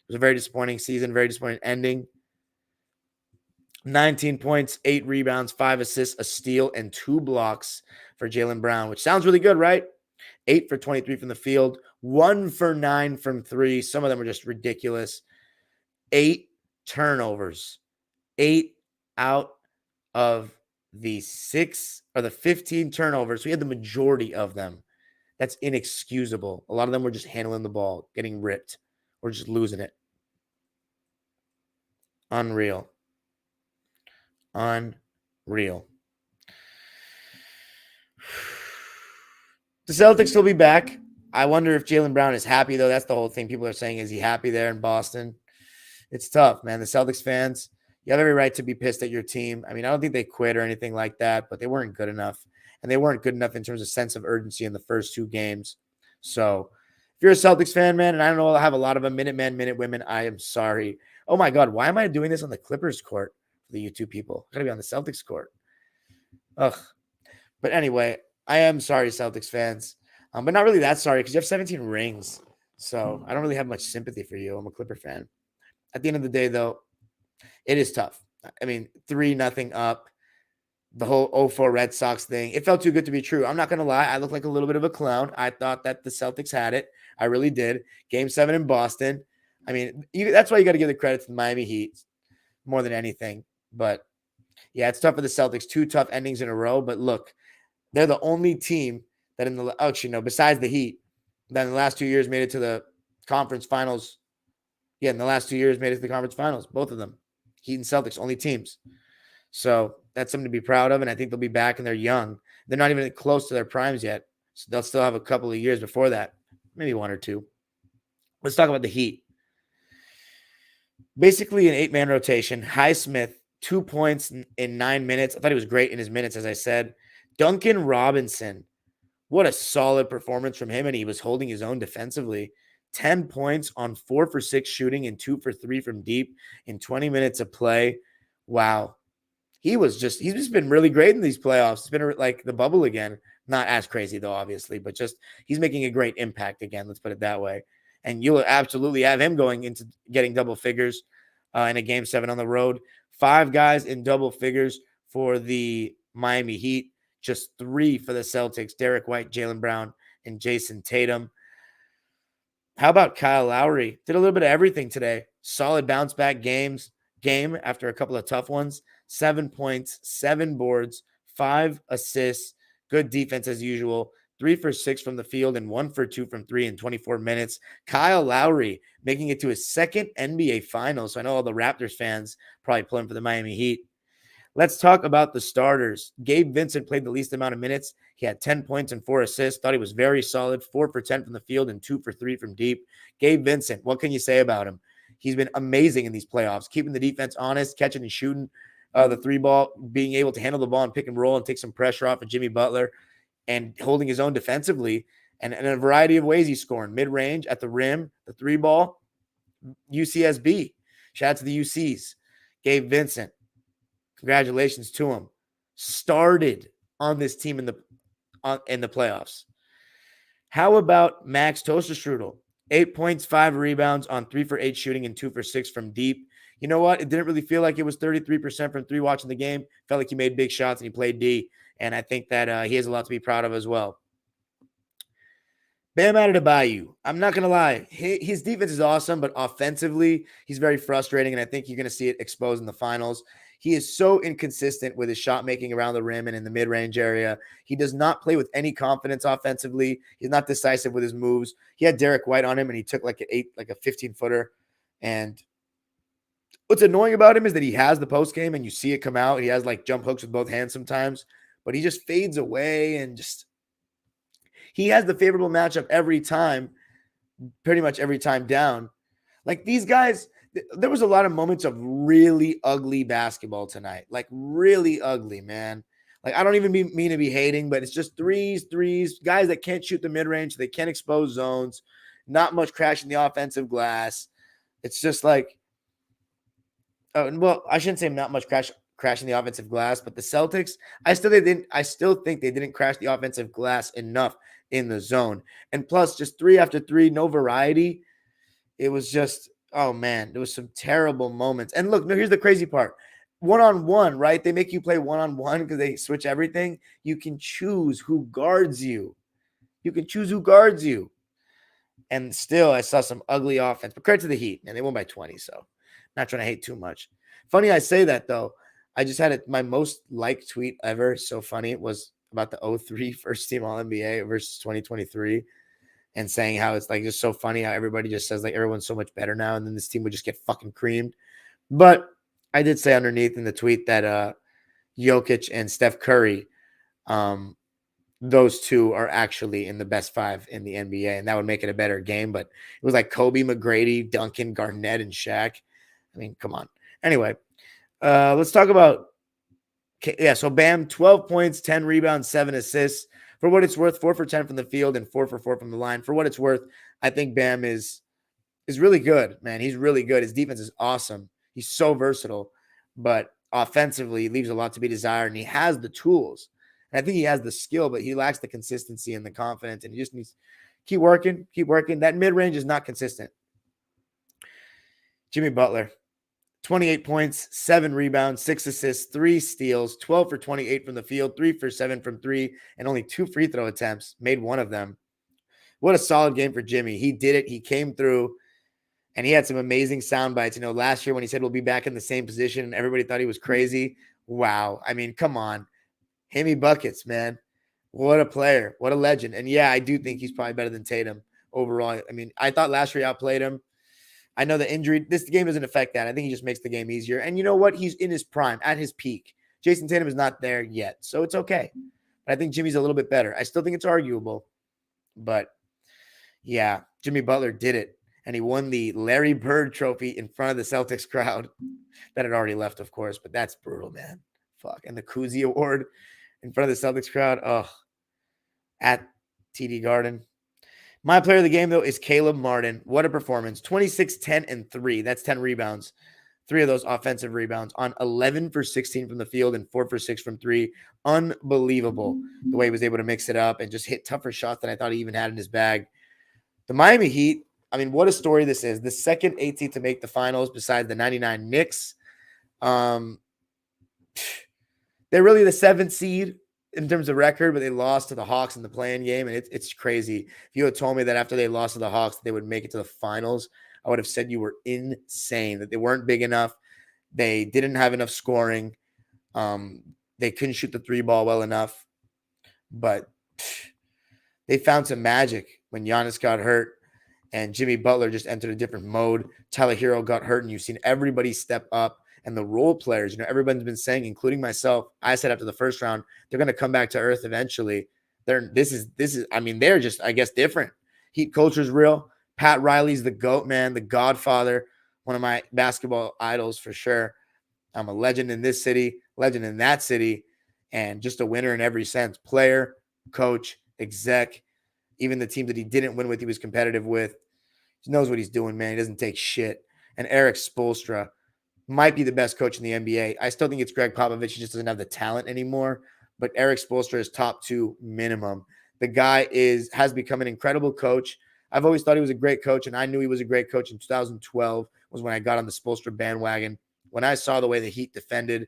was a very disappointing season, very disappointing ending. 19 points, 8 rebounds, 5 assists, a steal, and 2 blocks for Jaylen Brown, which sounds really good, right? 8 for 23 from the field, 1 for 9 from 3. Some of them were just ridiculous. 8 turnovers. 8 out of the 15 turnovers. We had the majority of them. That's inexcusable. A lot of them were just handling the ball, getting ripped, or just losing it. Unreal. The Celtics will be back. I wonder if Jaylen Brown is happy, though. That's the whole thing. People are saying, is he happy there in Boston? It's tough, man. The Celtics fans, You have every right to be pissed at your team. I mean, I don't think they quit or anything like that, but they weren't good enough. And they weren't good enough in terms of sense of urgency in the first 2 games. So if you're a Celtics fan, man, and I don't know, I'll have a lot of them, minute men, minute women, I am sorry. Oh my God, why am I doing this on the Clippers court for the YouTube people? I gotta be on the Celtics court. Ugh. But anyway, I am sorry, Celtics fans. But not really that sorry because you have 17 rings. So I don't really have much sympathy for you. I'm a Clipper fan. At the end of the day, though, it is tough. I mean, 3-0 up. The whole 0-4 Red Sox thing. It felt too good to be true. I'm not going to lie. I looked like a little bit of a clown. I thought that the Celtics had it. I really did. Game 7 in Boston. I mean, that's why you got to give the credit to the Miami Heat more than anything. But, yeah, it's tough for the Celtics. 2 tough endings in a row. But, look, they're the only team that besides the Heat, that in the last 2 years made it to the conference finals. Yeah, in the last 2 years made it to the conference finals. Both of them. Heat and Celtics, only teams. So that's something to be proud of, and I think they'll be back, and they're young. They're not even close to their primes yet, so they'll still have a couple of years before that, maybe 1 or 2. Let's talk about the Heat. Basically an 8-man rotation. Highsmith, 2 points in 9 minutes. I thought he was great in his minutes, as I said. Duncan Robinson, what a solid performance from him, and he was holding his own defensively. 10 points on 4 for 6 shooting and 2 for 3 from deep in 20 minutes of play. Wow. He's just been really great in these playoffs. It's been like the bubble again. Not as crazy though, obviously, but just he's making a great impact again. Let's put it that way. And you'll absolutely have him going into getting double figures in a game 7 on the road. 5 guys in double figures for the Miami Heat. Just 3 for the Celtics. Derek White, Jaylen Brown, and Jayson Tatum. How about Kyle Lowry? Did a little bit of everything today. Solid bounce back game after a couple of tough ones. 7 points, 7 boards, 5 assists, good defense as usual. 3 for 6 from the field and 1 for 2 from 3 in 24 minutes. Kyle Lowry making it to his 2nd NBA Finals. So I know all the Raptors fans probably pulling for the Miami Heat. Let's talk about the starters. Gabe Vincent played the least amount of minutes. He had 10 points and 4 assists. Thought he was very solid. 4 for 10 from the field and 2 for 3 from deep. Gabe Vincent, what can you say about him? He's been amazing in these playoffs, keeping the defense honest, catching and shooting the 3-ball, being able to handle the ball and pick and roll and take some pressure off of Jimmy Butler and holding his own defensively. And in a variety of ways he's scoring. Mid-range, at the rim, the 3-ball, UCSB. Shout out to the UCs. Gabe Vincent. Congratulations to him. Started on this team in the playoffs. How about Max Toasterstrudel? 8 points, 5 rebounds on 3 for 8 shooting and 2 for 6 from deep. You know what? It didn't really feel like it was 33% from 3 watching the game. Felt like he made big shots and he played D. And I think that he has a lot to be proud of as well. Bam Adebayo. I'm not going to lie. His defense is awesome, but offensively, he's very frustrating. And I think you're going to see it exposed in the finals. He is so inconsistent with his shot making around the rim and in the mid-range area. He does not play with any confidence offensively. He's not decisive with his moves. He had Derek White on him, and he took like a 15-footer. And what's annoying about him is that he has the post game, and you see it come out. He has like jump hooks with both hands sometimes, but he just fades away and just he has the favorable matchup every time, pretty much every time down. Like these guys. There was a lot of moments of really ugly basketball tonight. Like really ugly, man. Like I don't even mean to be hating, but it's just threes, guys that can't shoot the mid-range. They can't expose zones. Not much crashing the offensive glass. It's just like, I shouldn't say not much crashing the offensive glass, but the Celtics, I still think they didn't crash the offensive glass enough in the zone. And plus, just 3 after 3, no variety. It was just, oh, man, there was some terrible moments. And look, here's the crazy part. One-on-one, right? They make you play one-on-one because they switch everything. You can choose who guards you. And still, I saw some ugly offense. But credit to the Heat, and they won by 20, so not trying to hate too much. Funny I say that, though. I just had my most liked tweet ever. So funny. It was about the 03 first-team All-NBA versus 2023. And saying how it's like just so funny how everybody just says like everyone's so much better now, and then this team would just get fucking creamed. But I did say underneath in the tweet that Jokic and Steph Curry, those two are actually in the best 5 in the NBA, and that would make it a better game. But it was like Kobe, McGrady, Duncan, Garnett, and Shaq. I mean, come on. Anyway, Let's talk about so Bam, 12 points, 10 rebounds, 7 assists. For what it's worth, 4 for 10 from the field and 4 for 4 from the line. For what it's worth, I think Bam is really good, man. He's really good. His defense is awesome. He's so versatile, but offensively, he leaves a lot to be desired, and he has the tools. And I think he has the skill, but he lacks the consistency and the confidence, and he just needs to keep working. That mid-range is not consistent. Jimmy Butler, 28 points, 7 rebounds, 6 assists, 3 steals, 12 for 28 from the field, 3 for 7 from 3, and only 2 free throw attempts, made one of them. What a solid game for Jimmy. He did it. He came through, and he had some amazing sound bites. Last year when he said we'll be back in the same position, and everybody thought he was crazy. Wow. I mean, come on. Himmy buckets, man. What a player. What a legend. And yeah, I do think he's probably better than Tatum overall. I mean, I thought last year he outplayed him. I know the injury, this game doesn't affect that. I think he just makes the game easier. And you know what? He's in his prime, at his peak. Jayson Tatum is not there yet, so it's okay. But I think Jimmy's a little bit better. I still think it's arguable. But yeah, Jimmy Butler did it. And he won the Larry Bird trophy in front of the Celtics crowd. That had already left, of course, but that's brutal, man. Fuck. And the Kuzi Award in front of the Celtics crowd. Oh, at TD Garden. My player of the game, though, is Caleb Martin. What a performance. 26, 10, and 3. That's 10 rebounds. 3 of those offensive rebounds on 11 for 16 from the field and 4 for 6 from 3. Unbelievable the way he was able to mix it up and just hit tougher shots than I thought he even had in his bag. The Miami Heat, I mean, what a story this is. The second 18th to make the finals besides the 99 Knicks. They're really the 7th seed in terms of record, but they lost to the Hawks in the play-in game, and it's crazy. If you had told me that after they lost to the Hawks, they would make it to the finals, I would have said you were insane, that they weren't big enough. They didn't have enough scoring. They couldn't shoot the 3-ball well enough. But they found some magic when Giannis got hurt and Jimmy Butler just entered a different mode. Tyler Hero got hurt, and you've seen everybody step up. And the role players, everybody's been saying, including myself, I said after the first round, they're going to come back to earth eventually. This is, I mean, they're just, I guess, different. Heat culture is real. Pat Riley's the GOAT, man, the godfather, one of my basketball idols for sure. I'm a legend in this city, legend in that city, and just a winner in every sense. Player, coach, exec, even the team that he didn't win with, he was competitive with. He knows what he's doing, man. He doesn't take shit. And Eric Spoelstra might be the best coach in the NBA. I still think it's Greg Popovich. He just doesn't have the talent anymore. But Eric Spoelstra is top 2 minimum. The guy has become an incredible coach. I've always thought he was a great coach, and I knew he was a great coach in 2012 was when I got on the Spoelstra bandwagon, when I saw the way the Heat defended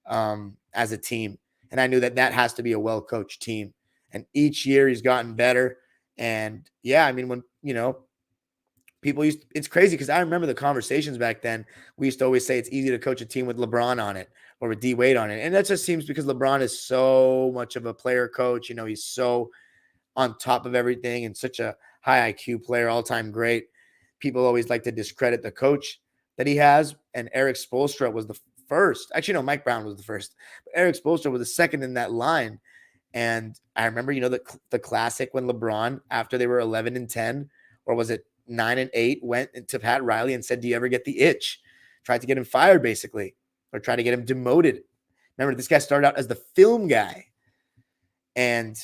as a team. And I knew that has to be a well-coached team. And each year he's gotten better. And, yeah, I mean, when, people it's crazy because I remember the conversations back then. We used to always say it's easy to coach a team with LeBron on it or with D Wade on it. And that just seems because LeBron is so much of a player coach. He's so on top of everything and such a high IQ player, all-time great. People always like to discredit the coach that he has. And Eric Spoelstra was the first. Actually, no, Mike Brown was the first. But Eric Spoelstra was the second in that line. And I remember, the classic when LeBron, after they were 11-10, or was it 9-8, went to Pat Riley and said, "Do you ever get the itch?" Tried to get him fired, basically, or tried to get him demoted. Remember, this guy started out as the film guy. And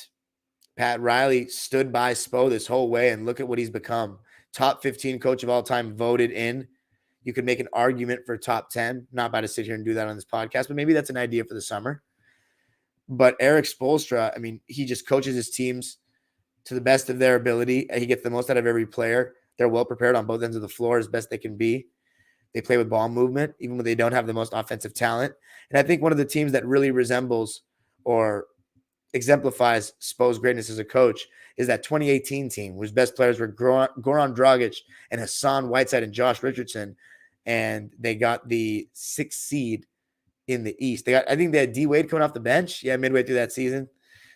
Pat Riley stood by Spo this whole way, and look at what he's become. Top 15 coach of all time, voted in. You could make an argument for top 10. Not about to sit here and do that on this podcast, but maybe that's an idea for the summer. But Eric Spoelstra, I mean, he just coaches his teams to the best of their ability. He gets the most out of every player. They're well prepared on both ends of the floor as best they can be. They play with ball movement, even when they don't have the most offensive talent. And I think one of the teams that really resembles or exemplifies Spo's greatness as a coach is that 2018 team, whose best players were Goran Dragic and Hassan Whiteside and Josh Richardson. And they got the 6th seed in the East. I think they had D Wade coming off the bench. Yeah, midway through that season.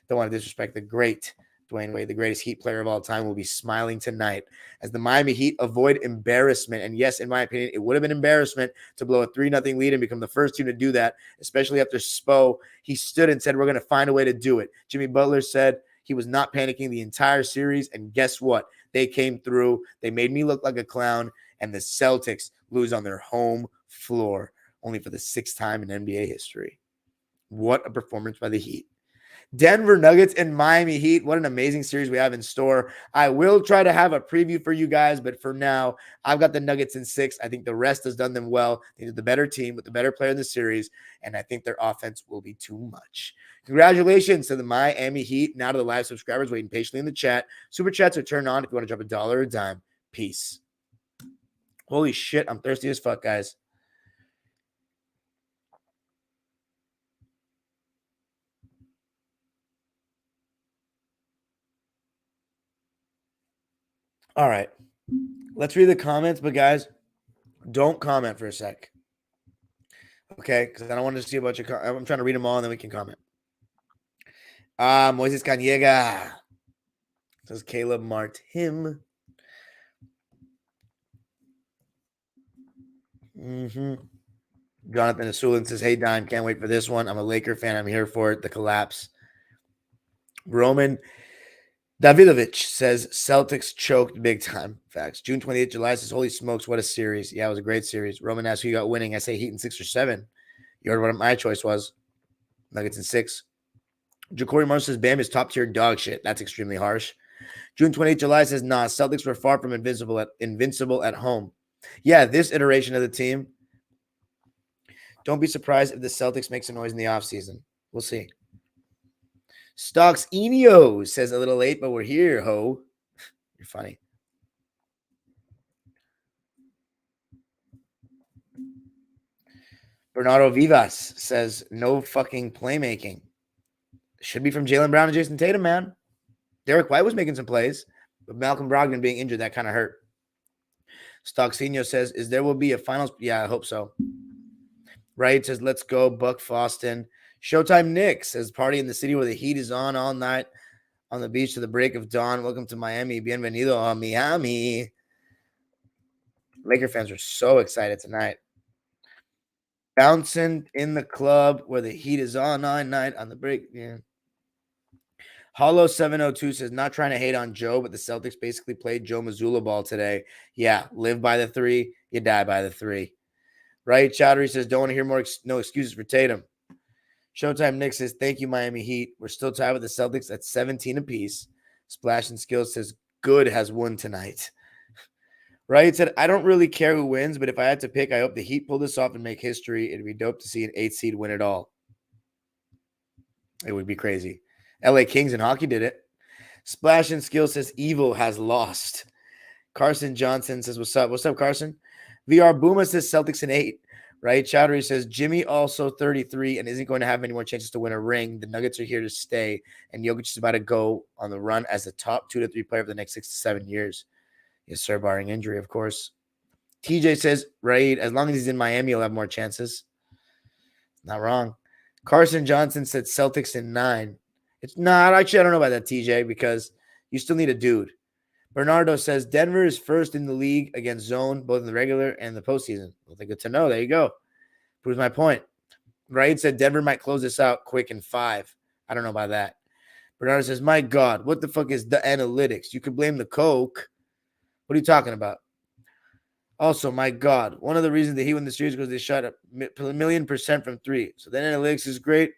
Don't want to disrespect the great Dwayne Wade, the greatest Heat player of all time, will be smiling tonight as the Miami Heat avoid embarrassment. And yes, in my opinion, it would have been embarrassment to blow a 3-0 lead and become the first team to do that, especially after Spo. He stood and said, "We're going to find a way to do it." Jimmy Butler said he was not panicking the entire series. And guess what? They came through. They made me look like a clown. And the Celtics lose on their home floor. only for the 6th time in NBA history. What a performance by the Heat. Denver Nuggets and Miami Heat. What an amazing series we have in store. I will try to have a preview for you guys, but for now, I've got the Nuggets in 6. I think the rest has done them well. They're the better team with the better player in the series, and I think their offense will be too much. Congratulations to the Miami Heat. Now to the live subscribers waiting patiently in the chat. Super chats are turned on if you want to drop $1 or a dime. Peace. Holy shit, I'm thirsty as fuck, guys. All right. Let's read the comments, but guys, don't comment for a sec. Okay? Because I don't want to see a bunch of I'm trying to read them all and then we can comment. Moises Canega. Says Caleb Martim. Jonathan Asulin says, hey, Dime, can't wait for this one. I'm a Laker fan. I'm here for it. The collapse. Roman Davidovich says, Celtics choked big time. Facts. June 28th, July says, holy smokes, what a series. Yeah, it was a great series. Roman asks who you got winning. I say Heat in 6 or 7. You heard what my choice was. Nuggets in 6. Ja'Cory Marshall says, Bam is top-tier dog shit. That's extremely harsh. June 28th, July says, nah, Celtics were far from invincible at home. Yeah, this iteration of the team, don't be surprised if the Celtics make some noise in the offseason. We'll see. Stocks Enio says a little late, but we're here, ho. You're funny. Bernardo Vivas says no fucking playmaking. Should be from Jaylen Brown and Jayson Tatum, man. Derek White was making some plays, but Malcolm Brogdon being injured, that kind of hurt. Stocksinho says, is there will be a finals? Yeah, I hope so. Right says, let's go, Buck Foston. Showtime Nick says, party in the city where the heat is on all night on the beach to the break of dawn. Welcome to Miami. Bienvenido a Miami. Laker fans are so excited tonight. Bouncing in the club where the heat is on all night on the break. Yeah. Hollow 702 says, not trying to hate on Joe, but the Celtics basically played Joe Mazzulla ball today. Yeah, live by the 3, you die by the 3. Right? Chowdhury says, don't want to hear more no excuses for Tatum. Showtime Nick says, thank you, Miami Heat. We're still tied with the Celtics at 17 apiece. Splash and Skills says, good has won tonight. Right? Said, I don't really care who wins, but if I had to pick, I hope the Heat pull this off and make history. It'd be dope to see an 8 seed win it all. It would be crazy. LA Kings in hockey did it. Splash and Skill says, evil has lost. Carson Johnson says, what's up? What's up, Carson? VR Booma says, Celtics in 8. Right? Chowdhury says, Jimmy also 33 and isn't going to have any more chances to win a ring. The Nuggets are here to stay, and Jokic is about to go on the run as the top 2 to 3 player for the next 6 to 7 years. Yes, sir, barring injury, of course. TJ says, right, as long as he's in Miami, he'll have more chances. Not wrong. Carson Johnson said Celtics in 9. It's not. Actually, I don't know about that, TJ, because you still need a dude. Bernardo says Denver is first in the league against zone, both in the regular and the postseason. Well, good to know. There you go. Proves my point. Right? Said Denver might close this out quick in 5. I don't know about that. Bernardo says, my God, what the fuck is the analytics? You could blame the Coke. What are you talking about? Also, my God, one of the reasons the Heat win the series is because they shot a 1,000,000% from 3. So then analytics is great.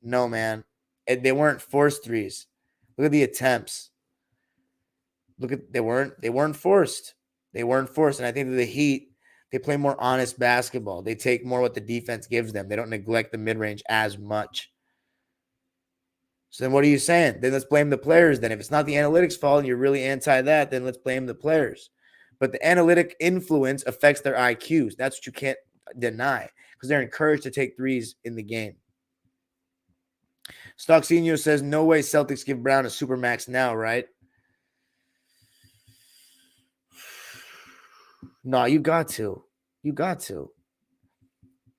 No, man. They weren't forced threes. Look at the attempts. They weren't forced. They weren't forced. And I think that the Heat, they play more honest basketball. They take more what the defense gives them. They don't neglect the mid-range as much. So then what are you saying? Then let's blame the players. Then if it's not the analytics fault and you're really anti that, then let's blame the players. But the analytic influence affects their IQs. That's what you can't deny because they're encouraged to take threes in the game. Stocksinho says, no way Celtics give Brown a supermax now, right? No, you got to. You got to.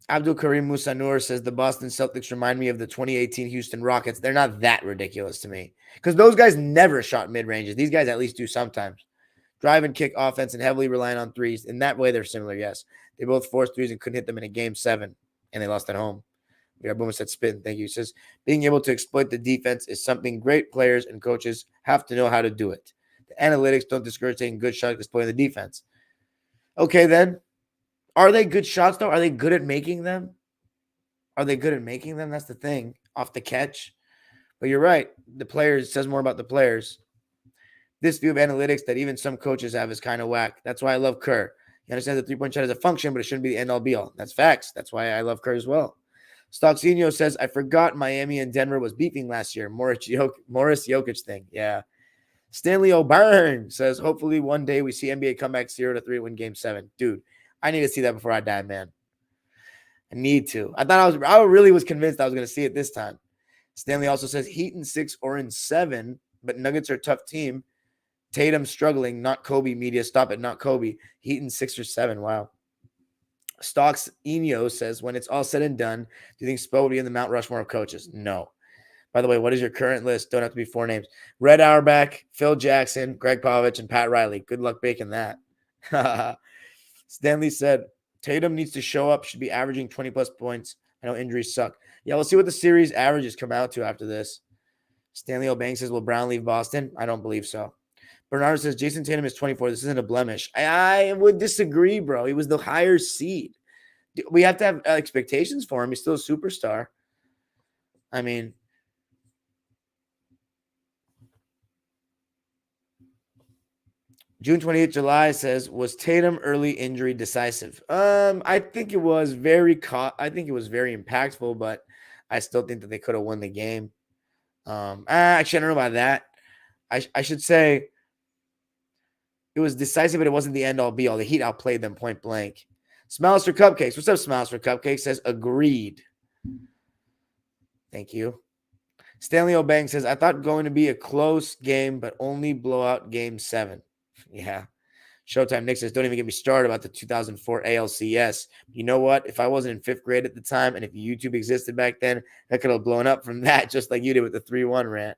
Abdul Karim Musanur says the Boston Celtics remind me of the 2018 Houston Rockets. They're not that ridiculous to me because those guys never shot mid-ranges. These guys at least do sometimes. Drive and kick offense and heavily relying on threes. In that way, they're similar, yes. They both forced threes and couldn't hit them in a game 7, and they lost at home. Boomer said spin. Thank you. He says, being able to exploit the defense is something great players and coaches have to know how to do it. The analytics don't discourage taking good shots exploiting the defense. Okay, then. Are they good shots, though? Are they good at making them? That's the thing. Off the catch. But you're right. The players says more about the players. This view of analytics that even some coaches have is kind of whack. That's why I love Kerr. He understands the three-point shot is a function, but it shouldn't be the end-all be-all. That's facts. That's why I love Kerr as well. Stocksinho says, I forgot Miami and Denver was beefing last year. Morris Jokic thing. Yeah. Stanley O'Byrne says, hopefully one day we see NBA come back 0-3 win game 7. Dude, I need to see that before I die, man. I need to. I really was convinced I was going to see it this time. Stanley also says Heat in 6 or in 7, but Nuggets are a tough team. Tatum struggling, not Kobe. Media, stop it, not Kobe. Heat in 6 or 7. Wow. Stocks Eno says, when it's all said and done, do you think Spo will be in the Mount Rushmore of coaches? No. By the way, what is your current list? Don't have to be 4 names. Red Auerbach, Phil Jackson, Greg Popovich, and Pat Riley. Good luck baking that. Stanley said, Tatum needs to show up, should be averaging 20-plus points. I know injuries suck. Yeah, we'll see what the series averages come out to after this. Stanley O'Banks says, will Brown leave Boston? I don't believe so. Bernardo says, Jayson Tatum is 24. This isn't a blemish. I would disagree, bro. He was the higher seed. We have to have expectations for him. He's still a superstar. I mean, June 28th, July says, was Tatum early injury decisive? I think it was very impactful, but I still think that they could have won the game. Actually, I don't know about that. I should say it was decisive, but it wasn't the end-all, be-all. The Heat outplayed them point blank. Smiles for Cupcakes. What's up, Smiles for Cupcakes? Says, agreed. Thank you. Stanley O'Banks says, I thought going to be a close game, but only blowout game 7. Yeah. Showtime Nick says, don't even get me started about the 2004 ALCS. You know what? If I wasn't in 5th grade at the time, and if YouTube existed back then, that could have blown up from that, just like you did with the 3-1 rant.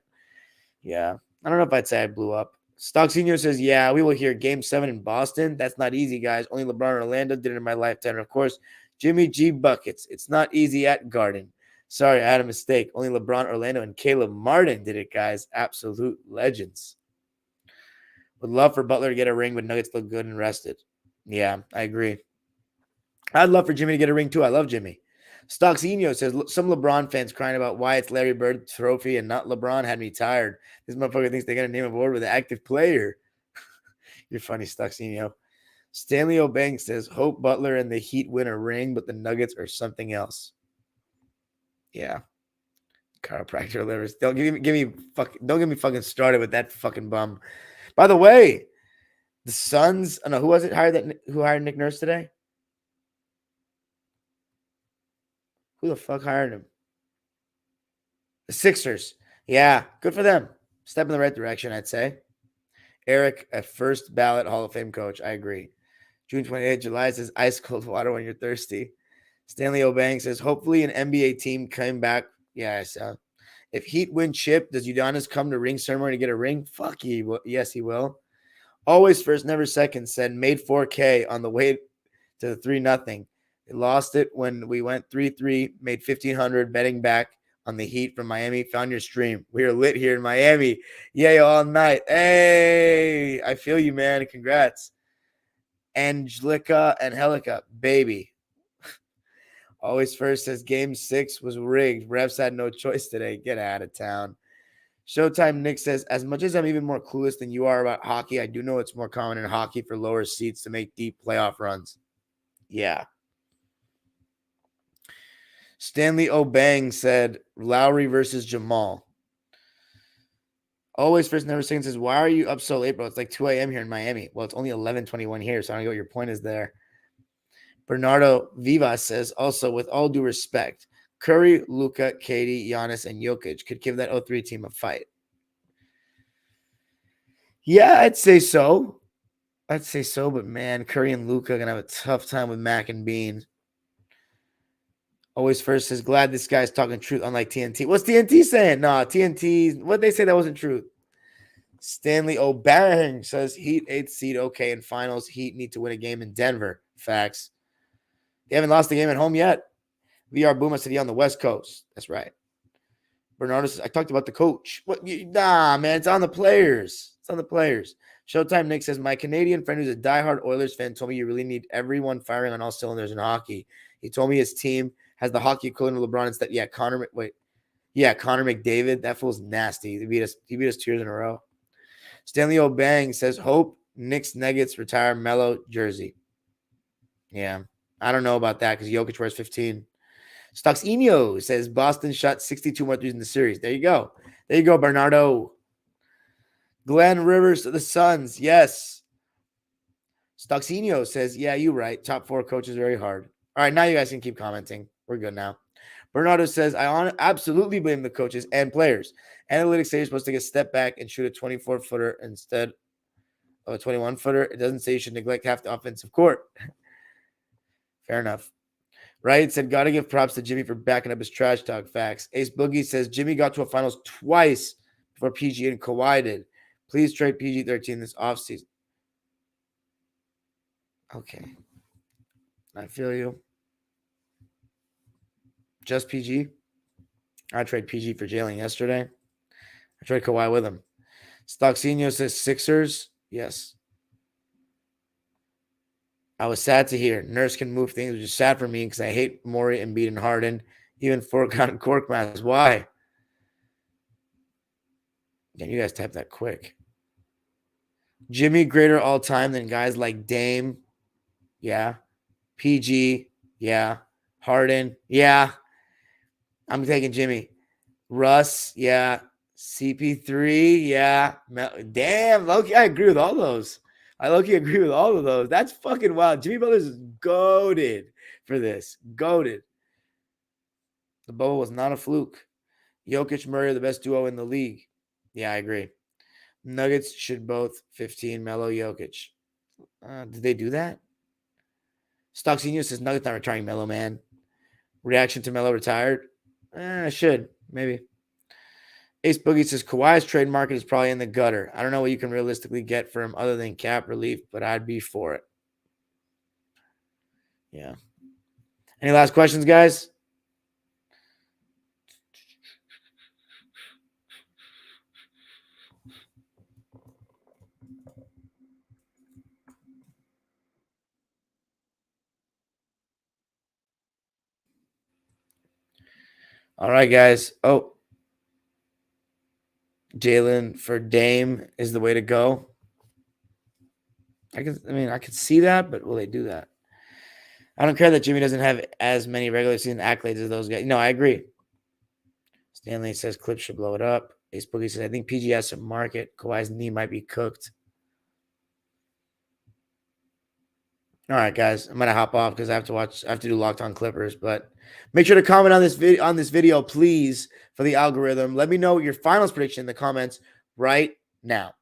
Yeah. I don't know if I'd say I blew up. Stock Senior says, yeah, we will hear game 7 in Boston. That's not easy, guys. Only LeBron and Orlando did it in my lifetime. And of course, Jimmy G Buckets. It's not easy at Garden. Sorry, I had a mistake. Only LeBron, Orlando, and Caleb Martin did it, guys. Absolute legends. Would love for Butler to get a ring, but Nuggets look good and rested. Yeah, I agree. I'd love for Jimmy to get a ring, too. I love Jimmy. Stocksinho says, some LeBron fans crying about why it's Larry Bird trophy and not LeBron had me tired. This motherfucker thinks they're going to name a board with an active player. You're funny, Stocksinho. Stanley O'Banks says, hope Butler and the Heat win a ring, but the Nuggets are something else. Yeah. Chiropractor livers. Don't get me fucking started with that fucking bum. By the way, the Suns, who was it who hired Nick Nurse today? Who the fuck hired him? The Sixers. Yeah, good for them. Step in the right direction, I'd say. Eric, a first ballot Hall of Fame coach. I agree. June 28th, July says ice cold water when you're thirsty. Stanley O'Banks says, hopefully an NBA team came back. Yeah, if Heat win chip, does Udonis come to ring ceremony to get a ring? Fuck you. Yes, he will. Always first, never second, said made 4K on the way to the 3-0. They lost it when we went 3-3, made 1,500 betting back on the Heat from Miami. Found your stream. We are lit here in Miami. Yay, all night. Hey, I feel you, man. Congrats. Angelica and Helica, baby. Always first says game 6 was rigged. Refs had no choice today. Get out of town. Showtime Nick says, as much as I'm even more clueless than you are about hockey, I do know it's more common in hockey for lower seeds to make deep playoff runs. Yeah. Stanley O'Bang said, Lowry versus Jamal. Always first, never second says, why are you up so late, bro? It's like 2 a.m. here in Miami. Well, it's only 11:21 here, so I don't know what your point is there. Bernardo Vivas says, also, with all due respect, Curry, Luka, Katie, Giannis, and Jokic could give that 0-3 team a fight. Yeah, I'd say so. But man, Curry and Luka are going to have a tough time with Mac and Bean. Always first says, glad this guy's talking truth, unlike TNT. What's TNT saying? No, TNT, what they say that wasn't true. Stanley O'Bang says, Heat 8th seed, okay, in finals. Heat need to win a game in Denver. Facts. They haven't lost a game at home yet. VR Boomer City on the West Coast. That's right. Bernardo says, I talked about the coach. What? Nah, man, it's on the players. Showtime Nick says, my Canadian friend who's a diehard Oilers fan told me you really need everyone firing on all cylinders in hockey. He told me his team has the hockey equivalent of LeBron instead. Yeah, Connor McDavid. That fool's nasty. He beat us 2 years in a row. Stanley O'Bang says, hope Knicks Nuggets retire Melo jersey. Yeah, I don't know about that because Jokic wears 15. Stuxinho says, Boston shot 62 more threes in the series. There you go. There you go, Bernardo. Glenn Rivers to the Suns. Yes. Stuxinho says, yeah, you're right. Top 4 coaches very hard. All right, now you guys can keep commenting. We're good now. Bernardo says, I absolutely blame the coaches and players. Analytics say you're supposed to take a step back and shoot a 24-footer instead of a 21-footer. It doesn't say you should neglect half the offensive court. Fair enough. Right? Said, got to give props to Jimmy for backing up his trash talk. Facts. Ace Boogie says, Jimmy got to a finals twice before PG and Kawhi did. Please trade PG-13 this offseason. Okay. I feel you. Just PG. I trade PG for Jaylen yesterday. I trade Kawhi with him. Stoxinho says Sixers. Yes. I was sad to hear Nurse can move things, which is sad for me because I hate Morey, Embiid, and Harden. Even Fourcon and Korkmaz. Why? Yeah, you guys type that quick. Jimmy greater all time than guys like Dame. Yeah. PG. Yeah. Harden. Yeah. I'm taking Jimmy. Russ. Yeah. CP3. Yeah. Damn. Loki, I agree with all those. I low-key agree with all of those. That's fucking wild. Jimmy Butler is goated for this. Goated. The bubble was not a fluke. Jokic, Murray are the best duo in the league. Yeah, I agree. Nuggets should both 15 Melo Jokic. Did they do that? Stoxinho says Nuggets not retiring Melo, man. Reaction to Melo retired? Should. Maybe. Ace Boogie says Kawhi's trade market is probably in the gutter. I don't know what you can realistically get for him other than cap relief, but I'd be for it. Yeah. Any last questions, guys? All right, guys. Oh, Jaylen for Dame is the way to go. I could see that, but will they do that? I don't care that Jimmy doesn't have as many regular season accolades as those guys. No, I agree. Stanley says Clips should blow it up. Ace Boogie says, I think PG has some market. Kawhi's knee might be cooked. All right, guys. I'm gonna hop off because I have to do Locked On Clippers. But make sure to comment on this video, please, for the algorithm. Let me know your finals prediction in the comments right now.